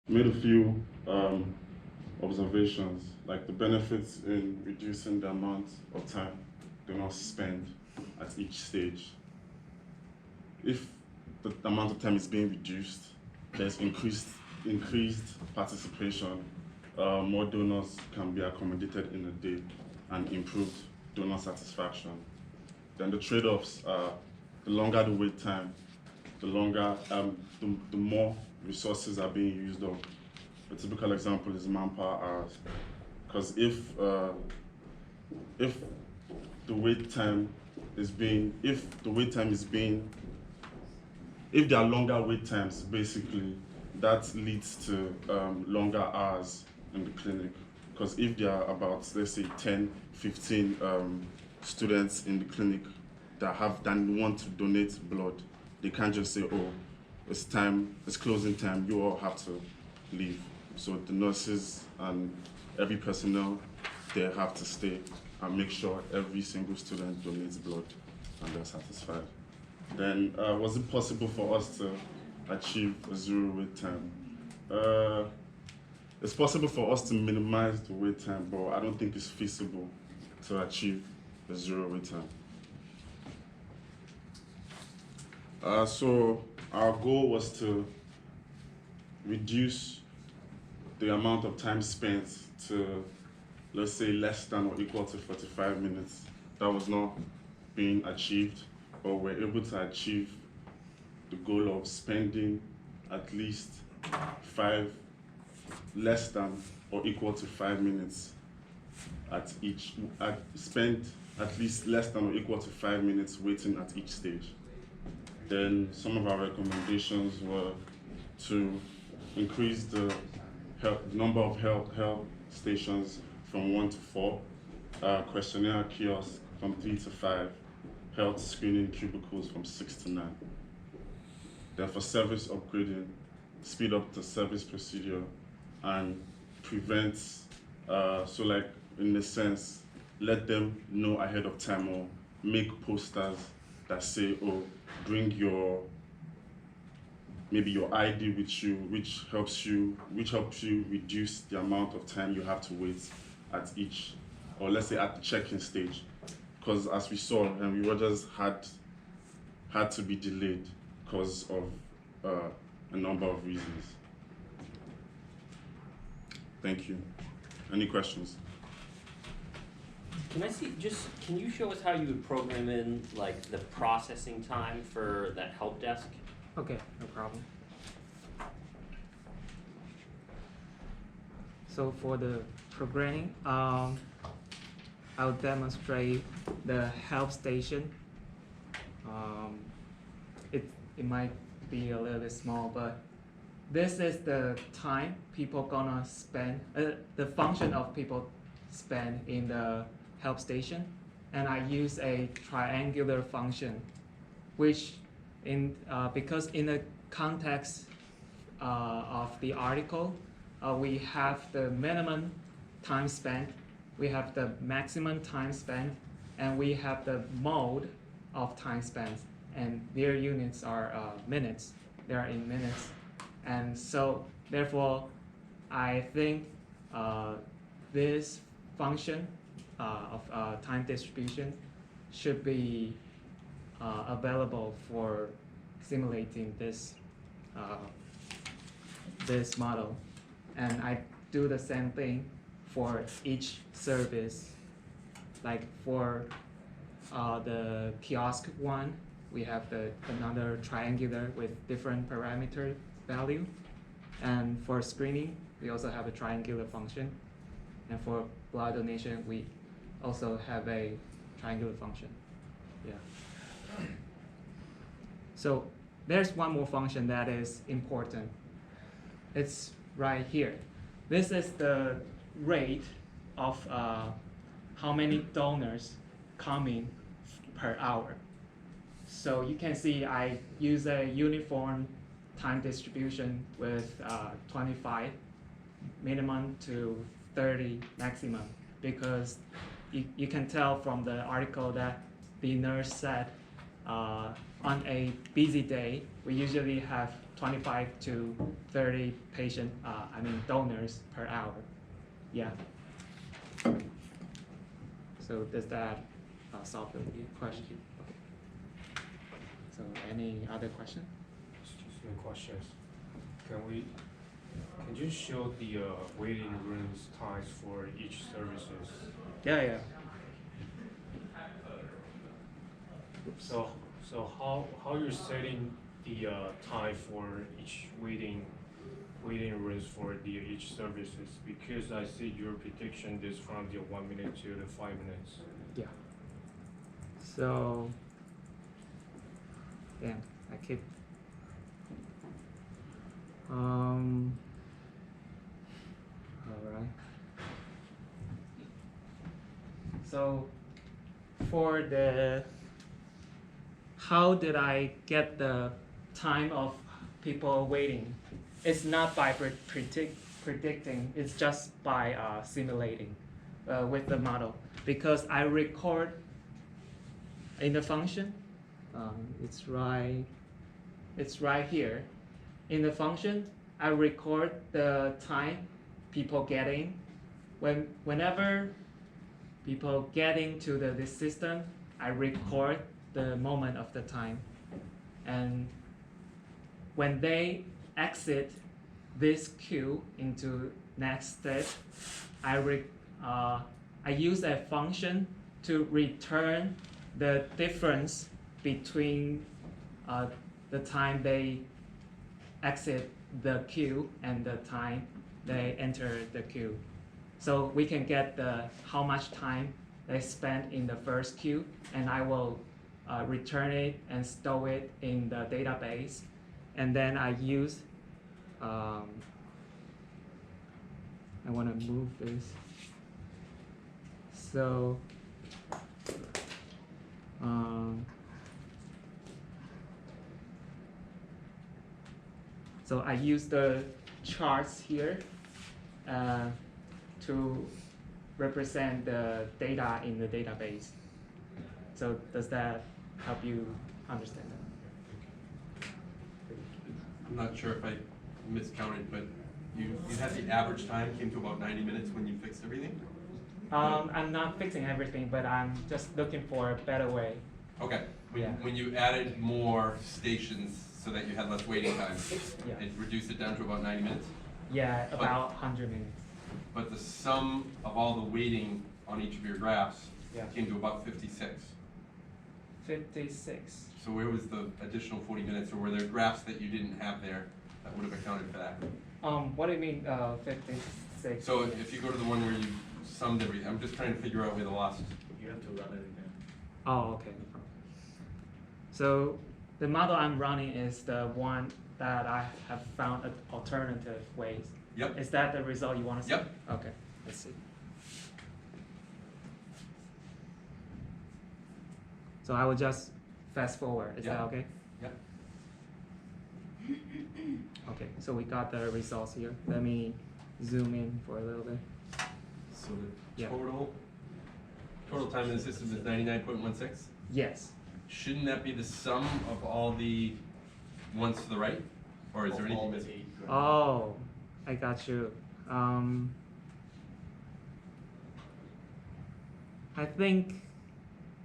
made a few observations, like the benefits in reducing the amount of time they must spend at each stage. If the amount of time is being reduced, there's increased participation. More donors can be accommodated in a day, and improved donor satisfaction. Then the trade-offs are the longer the wait time, the longer, the more resources are being used up. A typical example is manpower hours, because if the wait time if the wait time is being, if there are longer wait times, basically, that leads to longer hours in the clinic. Because if there are about, let's say, 10, 15 students in the clinic that want to donate blood, they can't just say, oh, it's closing time, you all have to leave. So the nurses and every personnel there have to stay and make sure every single student donates blood and they're satisfied. Then, was it possible for us to achieve a zero wait time? It's possible for us to minimize the wait time, but I don't think it's feasible to achieve a zero wait time. So our goal was to reduce the amount of time spent to, let's say, less than or equal to 45 minutes. That was not being achieved, but we're able to achieve the goal of spending at least less than or equal to 5 minutes spend at least less than or equal to 5 minutes waiting at each stage. Then some of our recommendations were to increase the number of health stations from 1 to 4, questionnaire kiosks from 3 to 5, health screening cubicles from 6 to 9. Then for service upgrading, speed up the service procedure and prevent, so like in a sense, let them know ahead of time or make posters that say, oh, bring maybe your ID with you, which helps you reduce the amount of time you have to wait at each, or let's say at the check-in stage. Because as we saw, Henry Rogers had to be delayed because of a number of reasons. Thank you. Any questions? Can you show us how you would program in like the processing time for that help desk? Okay, no problem. So for the programming, I'll demonstrate the help station. It might be a little bit small, but this is the time people gonna spend, the function of people spend in the help station, and I use a triangular function, which because in the context of the article, we have the minimum time spent, we have the maximum time spent, and we have the mode of time spent, and their units are minutes. They are in minutes, and so therefore, I think this function of time distribution should be available for simulating this this model, and I do the same thing for each service. Like for the kiosk one, we have another triangular with different parameter value, and for screening, we also have a triangular function, and for blood donation, we also have a triangular function. Yeah. So there's one more function that is important. It's right here. This is the rate of how many donors coming per hour. So you can see I use a uniform time distribution with 25 minimum to 30 maximum, because you can tell from the article that the nurse said on a busy day, we usually have 25 to 30 donors per hour. Yeah. So does that solve the question? Okay. So any other question? Excuse me, questions. Can you show the waiting rooms times for each services? Yeah. So how you're setting the time for each waiting rooms for the each services? Because I see your prediction is from the 1 minute to the 5 minutes. Yeah. So, damn, I keep. All right. So, for the how did I get the time of people waiting? It's not by predicting, it's just by simulating with the model. Because I record in the function, it's right here. In the function, I record the time people get in. Whenever people get into this system, I record the moment of the time. And when they exit this queue into next step, I use a function to return the difference between the time they exit the queue and the time they enter the queue. So we can get how much time they spent in the first queue, and I will return it and store it in the database. And then I use, I want to move this. So, so I use the charts here to represent the data in the database. So does that help you understand that? I'm not sure if I miscounted, but you had the average time came to about 90 minutes when you fixed everything? I'm not fixing everything, but I'm just looking for a better way. Okay. Yeah. When you added more stations so that you had less waiting time, Yeah. it reduced it down to about 90 minutes? Yeah, about 100 minutes. But the sum of all the waiting on each of your graphs Yeah. came to about 56. 56. So where was the additional 40 minutes, or were there graphs that you didn't have there that would have accounted for that? What do you mean 56? So if you go to the one where you summed everything, I'm just trying to figure out where the lost. You have to run it again. Oh, okay, no problem. So the model I'm running is the one that I have found alternative ways. Yep. Is that the result you want to see? Yep. Okay, let's see. So I will just fast forward. Is that Yeah. okay? Yep. Okay, so we got the results here. Let me zoom in for a little bit. So the Yeah. total time in the system is 99.16. Yes. Shouldn't that be the sum of all the ones to the right? Or is there anything missing? Oh, I got you. I think